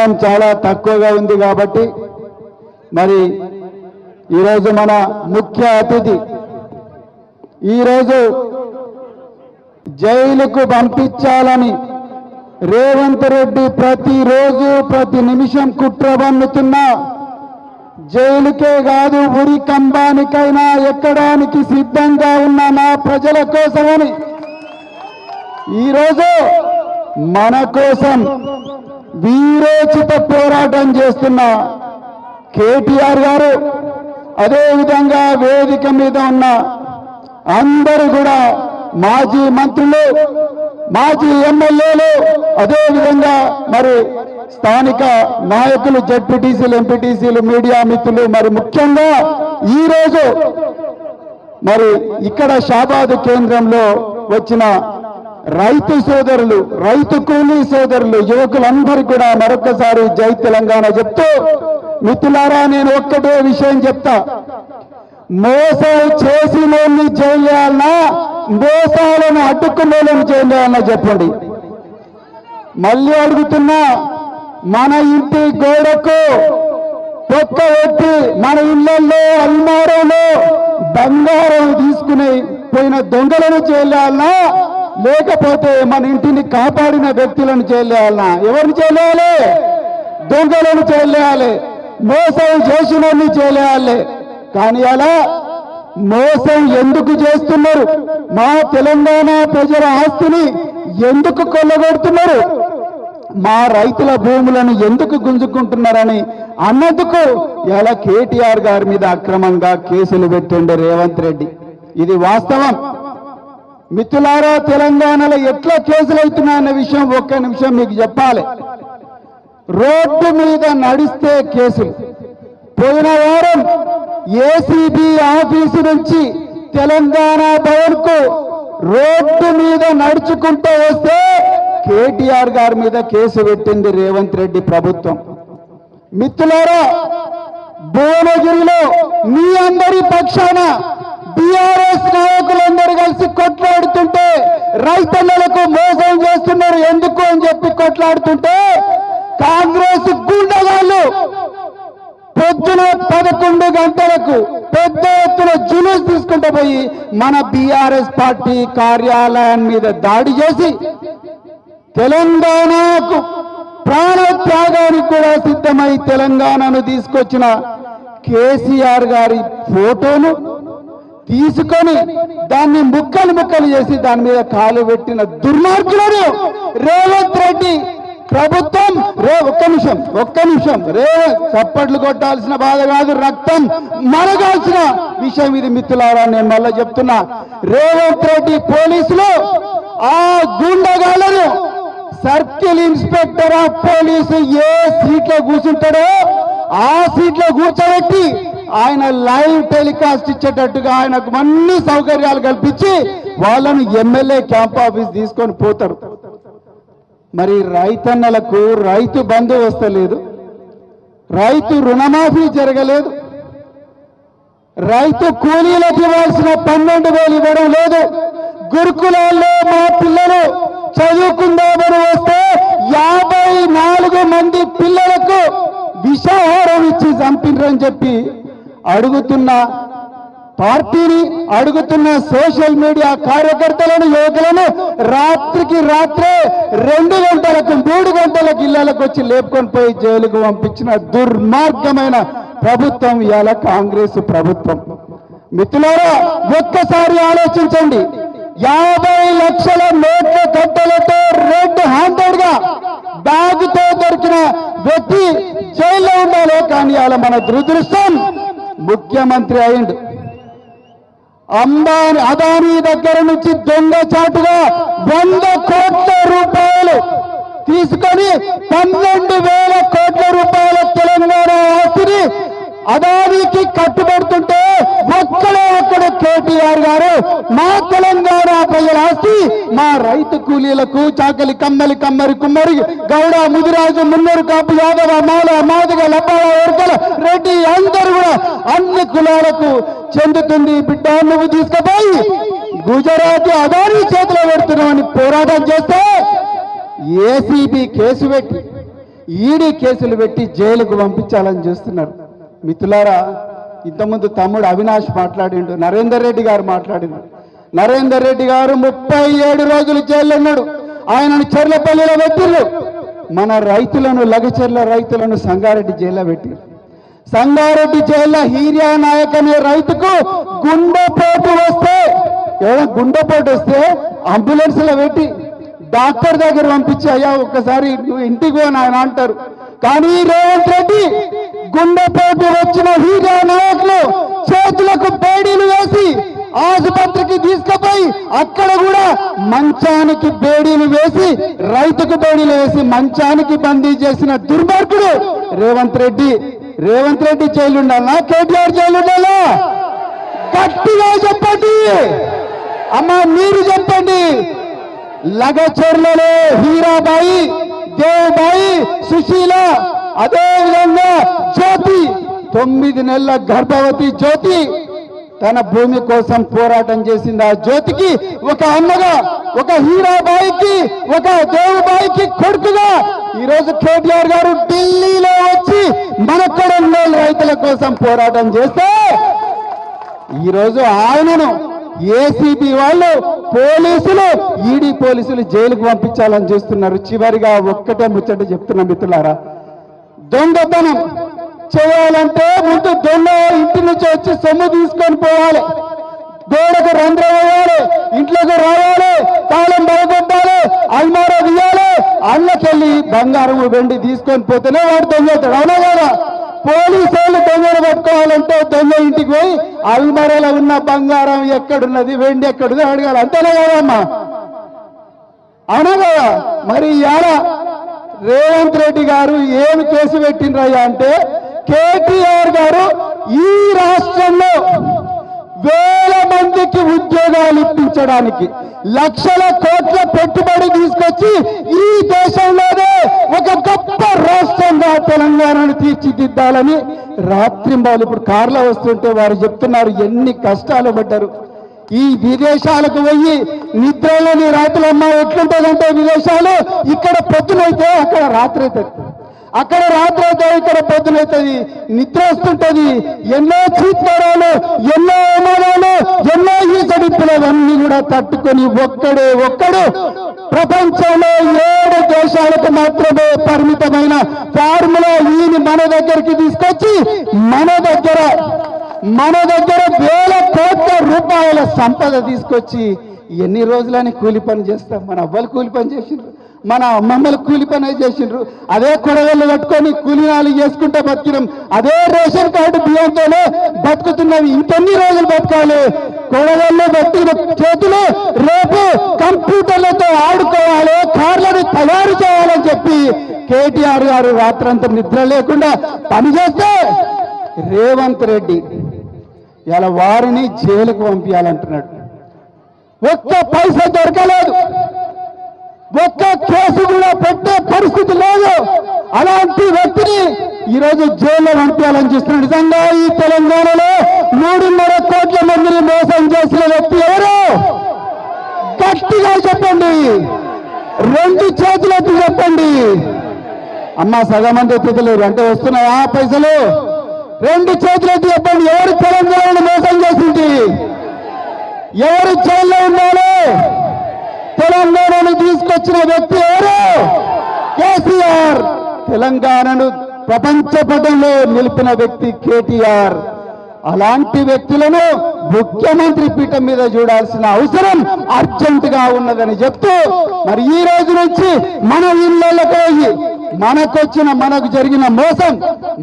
సమయం చాలా తక్కువగా ఉంది కాబట్టి మరి ఈరోజు మన ముఖ్య అతిథి ఈరోజు జైలుకు పంపించాలని రేవంత్ రెడ్డి ప్రతిరోజు ప్రతి నిమిషం కుట్ర పన్నుతున్నా జైలుకే కాదు ఉరి కంబానికైనా ఎక్కడానికి సిద్ధంగా ఉన్న నా ప్రజల కోసమని ఈరోజు మన కోసం వీరోచిత పోరాటం చేస్తున్న కేటీఆర్ గారు అదేవిధంగా వేదిక మీద ఉన్న అందరూ కూడా మాజీ మంత్రులు మాజీ ఎమ్మెల్యేలు అదేవిధంగా మరి స్థానిక నాయకులు జడ్పీటీసీలు ఎంపీటీసీలు మీడియా మిత్రులు మరి ముఖ్యంగా ఈరోజు మరి ఇక్కడ షాబాద్ కేంద్రంలో వచ్చిన రైతు సోదరులు రైతు కూలీ సోదరులు యువకులందరూ కూడా మరొకసారి జై తెలంగాణ చెప్తూ మిత్రులారా నేను ఒక్కటే విషయం చెప్తా మోసం చేసినోళ్ళని చేయాలన్నా మోసాలను అడ్డుకున్నోళ్ళని చేయాలన్నా చెప్పండి మళ్ళీ అడుగుతున్నా మన ఇంటి గోడకు తొక్క పెట్టి మన ఇళ్లలో అల్మారాలో బంగారం తీసుకుని పోయిన దొంగలను చేయాలన్నా లేకపోతే మన ఇంటిని కాపాడిన వ్యక్తులను చేయాలన్నా ఎవరిని చేయాలి దొంగలను చేయాలి మోసం చేసినోళ్ళని చేయాలి కానీ అలా మోసం ఎందుకు చేస్తున్నారు మా తెలంగాణ ప్రజల ఆస్తిని ఎందుకు కొల్లగొడుతున్నారు మా రైతుల భూములను ఎందుకు గుంజుకుంటున్నారని అన్నందుకు ఇలా కేటీఆర్ గారి మీద అక్రమంగా కేసులు పెట్టిండే రేవంత్ రెడ్డి ఇది వాస్తవం మిత్రులారా తెలంగాణలో ఎట్లా కేసులు అవుతున్నాయన్న విషయం ఒక్క నిమిషం మీకు చెప్పాలి రోడ్డు మీద నడిస్తే కేసులు పోయిన వారం ఏసీబీ ఆఫీసు నుంచి తెలంగాణ భవన్ కు రోడ్డు మీద నడుచుకుంటూ వస్తే కేటీఆర్ గారి మీద కేసు పెట్టింది రేవంత్ రెడ్డి ప్రభుత్వం మిత్రులారా భువనగిరిలో మీ అందరి పక్షాన టిఆర్ఎస్ నాయకులందరూ కలిసి కొట్లాడుతుంటే రైతన్నలకు మోసం చేస్తున్నారు ఎందుకు అని చెప్పి కొట్లాడుతుంటే కాంగ్రెస్ గుండగాళ్ళు పొద్దున 11 గంటలకు పెద్ద ఎత్తున జులూస్ తీసుకుంటూ పోయి మన బీఆర్ఎస్ పార్టీ కార్యాలయం మీద దాడి చేసి తెలంగాణకు ప్రాణత్యాగానికి కూడా సిద్ధమై తెలంగాణను తీసుకొచ్చిన కేసీఆర్ గారి ఫోటోను తీసుకొని దాన్ని ముక్కలు ముక్కలు చేసి దాని మీద కాలు పెట్టిన దుర్మార్గులను రేవంత్ రెడ్డి ప్రభుత్వం ఒక్క నిమిషం చప్పట్లు కొట్టాల్సిన బాధ కాదు రక్తం మరగాల్సిన విషయం ఇది మిత్రులారా నేను మళ్ళా చెప్తున్నా రేవంత్ రెడ్డి పోలీసులు ఆ గుండగాళ్లను సర్కిల్ ఇన్స్పెక్టర్ ఆఫ్ పోలీసు ఏ సీట్లో కూర్చుంటాడో ఆ సీట్లో కూర్చోబెట్టి ఆయన లైవ్ టెలికాస్ట్ ఇచ్చేటట్టుగా ఆయనకు అన్ని సౌకర్యాలు కల్పించి వాళ్ళను ఎమ్మెల్యే క్యాంప్ ఆఫీస్ తీసుకొని పోతారు మరి రైతన్నలకు రైతు బంధు వస్తలేదు రైతు రుణమాఫీ జరగలేదు రైతు కూలీలకు ఇవ్వాల్సిన 12,000 ఇవ్వడం లేదు గురుకులాల్లో మా పిల్లలు చదువుకుందామని వస్తే 54 మంది పిల్లలకు విషాహారం ఇచ్చి చంపినరని చెప్పి అడుగుతున్న పార్టీని అడుగుతున్న సోషల్ మీడియా కార్యకర్తలను యువకులను రాత్రికి రాత్రే 2 గంటలకు 3 గంటలకు ఇళ్లకు వచ్చి లేపుకొని పోయి జైలుకు పంపించిన దుర్మార్గమైన ప్రభుత్వం ఇవాళ కాంగ్రెస్ ప్రభుత్వం మిత్రులారా ఒక్కసారి ఆలోచించండి 50 లక్షల నోట్ల కట్టలతో రెడ్ హ్యాండెడ్ గా బ్యాగుతో దొరికిన వ్యక్తి జైల్లో ఉండాలి కానీ ఇవాళ మన దురదృష్టం ముఖ్యమంత్రి అయిండు అదానీ దగ్గర నుంచి దొంగచాటుగా 100 కోట్ల రూపాయలు తీసుకొని 12,000 కోట్ల రూపాయల తెలంగాణ ఆస్తిని అదానికి కట్టుబడుతుంటే ఒక్కడ కేటీఆర్ గారు మా తెలంగాణ ప్రజల ఆస్తి మా రైతు కూలీలకు చాకలి కమ్మలి కమ్మరి కుమ్మరి గౌడ ముదిరాజు మున్నూరు కాపు యాదవ మాల మాదిగ లబ్బాల వర్గల రెడ్డి అందరూ కూడా అన్ని కులాలకు చెందుతుంది బిడ్డ నువ్వు తీసుకుపోయి గుజరాత్ అదానీ చేతిలో పెడుతున్నామని పోరాటం చేస్తే ఏసీబీ కేసు పెట్టి ఈడీ కేసులు పెట్టి జైలుకు పంపించాలని చూస్తున్నారు. మిత్రులారా, ఇంతకుముందు తమ్ముడు అవినాష్ మాట్లాడిండు, నరేందర్ రెడ్డి గారు మాట్లాడిండు. నరేందర్ రెడ్డి గారు 37 రోజులు జైల్లో ఉన్నాడు. ఆయనను చెర్లపల్లిలో పెట్టిర్రు. మన రైతులను, లగచెర్ల రైతులను సంగారెడ్డి జైల్లో పెట్టిర్రు. సంగారెడ్డి జైల్లో హీరియా నాయక్ అనే రైతుకు గుండెపోటు వస్తే అంబులెన్స్లో పెట్టి డాక్టర్ దగ్గర పంపించి, అయ్యా ఒక్కసారి నువ్వు ఇంటికి పో నాయన అంటారు. కానీ రేవంత్ రెడ్డి గుండెపోటు వచ్చిన హీరియా నాయకులు చేతులకు బేడీలు వేసి ఆసుపత్రికి తీసుకుపోయి అక్కడ కూడా మంచానికి బేడీలు వేసి, రైతుకు బేడీలు వేసి మంచానికి బందీ చేసిన దుర్మార్గుడు రేవంత్ రెడ్డి. రేవంత్ రెడ్డి జైలు ఉండాలా, కేటీఆర్ జైలు ఉండాలా? గట్టిగా చెప్పండి అమ్మా, మీరు చెప్పండి. లగచెర్లలో హీరాబాయి, దేవబాయి, సుశీల, అదేవిధంగా జ్యోతి, 9 నెలల గర్భవతి జ్యోతి తన భూమి కోసం పోరాటం చేసింది. ఆ జ్యోతికి ఒక అన్నగా, ఒక హీరాబాయికి, ఒక దేవబాయికి కొడుకుగా ఈరోజు కేటీఆర్ గారు ఢిల్లీలో వచ్చి మన కొడంగల్ రైతుల కోసం పోరాటం చేస్తే ఈరోజు ఆయనను ఏసీబీ వాళ్ళు, పోలీసులు, ఈడీ పోలీసులు జైలుకు పంపించాలని చూస్తున్నారు. చివరిగా ఒక్కటే ముచ్చట చెప్తున్నా మిత్రులారా, దొంగతనం చేయాలంటే ముందు దొంగ ఇంటి నుంచి వచ్చి సొమ్ము తీసుకొని పోవాలి, గోడకు రంధ్రం వేయాలి, ఇంట్లోకి రావాలి, తాళం బలగొట్టాలి, అల్మారా తీయాలి, అల్లకెళ్ళి బంగారం వెండి తీసుకొని పోతేనే వాడు దొంగతాడు. అవునా కదా? పోలీసు వాళ్ళు దొంగలు పట్టుకోవాలంటే దొంగ ఇంటికి పోయి అల్మారాలో ఉన్న బంగారం ఎక్కడున్నది, వెండి ఎక్కడుంది అడగాలి. అంతేనా కదమ్మా? అవునా కదా? మరి ఇవాళ రేవంత్ రెడ్డి గారు ఏమి కేసు పెట్టిండ్రయ్యా అంటే, కేటీఆర్ గారు ఈ రాష్ట్రంలో 1000 మందికి ఉద్యోగాలు ఇప్పించడానికి లక్షల కోట్ల పెట్టుబడి తీసుకొచ్చి ఈ దేశంలోనే ఒక గొప్ప రాష్ట్రంగా తెలంగాణను తీర్చిదిద్దాలని రాత్రింబాలు ఇప్పుడు కార్లో వస్తుంటే వారు చెప్తున్నారు ఎన్ని కష్టాలు పడ్డారు. ఈ విదేశాలకు పోయి నిద్రలోని రాత్రులమ్మ ఎట్లుంటుందంటే విదేశాలు, ఇక్కడ పొద్దునైతే అక్కడ రాత్రి అవుతుంది, అక్కడ రాత్రి అయితే ఇక్కడ పొద్దునవుతుంది, నిద్ర వస్తుంటది. ఎన్నో చీత్కారాలు, ఎన్నో అవమానాలు, ఎన్నో ఈసడిప్పులు అవన్నీ కూడా తట్టుకొని ఒక్కడు ప్రపంచంలో 7 దేశాలకు మాత్రమే పరిమితమైన ఫార్ములా ఈని మన దగ్గరికి తీసుకొచ్చి మన దగ్గర 1000 కోట్ల రూపాయల సంపద తీసుకొచ్చి ఎన్ని రోజులని కూలి పని చేస్తాం? మన అవ్వలు కూలి పని చేసిండ్రు, మన అమ్మమ్మలు కూలి పని చేసిండ్రు, అదే కొడవళ్ళు కట్టుకొని కూలినాలు చేసుకుంటే బతికినాం, అదే రేషన్ కార్డు బియ్యంతోనే బతుకుతున్నాం. ఇంకెన్ని రోజులు బతకాలి? కొడవళ్ళు బతికిన చేతులు రేపు కంప్యూటర్లతో ఆడుకోవాలి, కార్లను తయారు చేయాలని చెప్పి కేటీఆర్ గారు రాత్రంతా నిద్ర లేకుండా పనిచేస్తే రేవంత్ రెడ్డి ఇలా వారిని జైలుకు పంపించాలంటున్నాడు. ఒక్క పైసా దొరకలేదు, ఒక్క కేసు కూడా పెట్టే పరిస్థితి లేదు. అలాంటి వ్యక్తిని ఈరోజు జైల్లో పంపించాలని చూస్తున్నాడు. నిజంగా ఈ తెలంగాణలో 3.5 కోట్ల మందిని మోసం చేసిన వ్యక్తి ఎవరు? గట్టిగా చెప్పండి, 2 చేతులెత్తి చెప్పండి. అమ్మ సగం మంది ఎత్తుతలేరు అంటే వస్తున్నాయా పైసలు? 2 చేతులెత్తి చెప్పండి. ఎవరు తెలంగాణను మోసం చేసింది? ఎవరు జైల్లో ఉండాలి? తెలంగాణను తీసుకొచ్చిన వ్యక్తి ఎవరు? కేసీఆర్. తెలంగాణను ప్రపంచ పటంలో నిలిపిన వ్యక్తి కేటీఆర్. అలాంటి వ్యక్తులను ముఖ్యమంత్రి పీఠం మీద చూడాల్సిన అవసరం అర్జెంటుగా ఉన్నదని చెప్తూ మరి ఈ రోజు నుంచి మన ఇళ్లలోకి పోయి మనకు జరిగిన మోసం,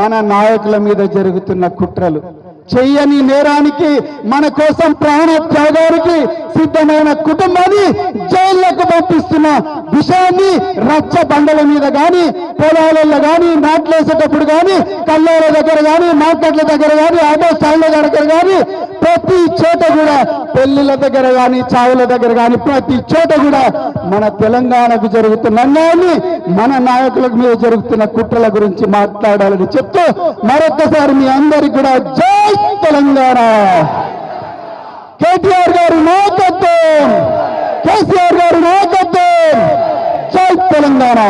మన నాయకుల మీద జరుగుతున్న కుట్రలు, చెయ్యని నేరానికి మన కోసం ప్రాణ త్యాగానికి సిద్ధమైన కుటుంబాన్ని జైళ్లకు పంపిస్తున్న విషయాన్ని రచ్చ బండల మీద కానీ, పొలాలలో కానీ, నాట్లేసేటప్పుడు కానీ, కళ్ళాల దగ్గర కానీ, మార్కెట్ల దగ్గర కానీ, ఆటో స్టాండ్ల దగ్గర కానీ, ప్రతి చోట కూడా పెళ్లిళ్ళ దగ్గర కానీ, చావుల దగ్గర కానీ, ప్రతి చోట కూడా మన తెలంగాణకు జరుగుతున్న అన్యాయాన్ని, మన నాయకుల మీద జరుగుతున్న కుట్రల గురించి మాట్లాడాలని చెప్తూ మరొక్కసారి మీ అందరికీ కూడా జై తెలంగాణ. కేటీఆర్ గారి నాయకత్వం, కేసీఆర్ గారి నాయకత్వం, జై తెలంగాణ.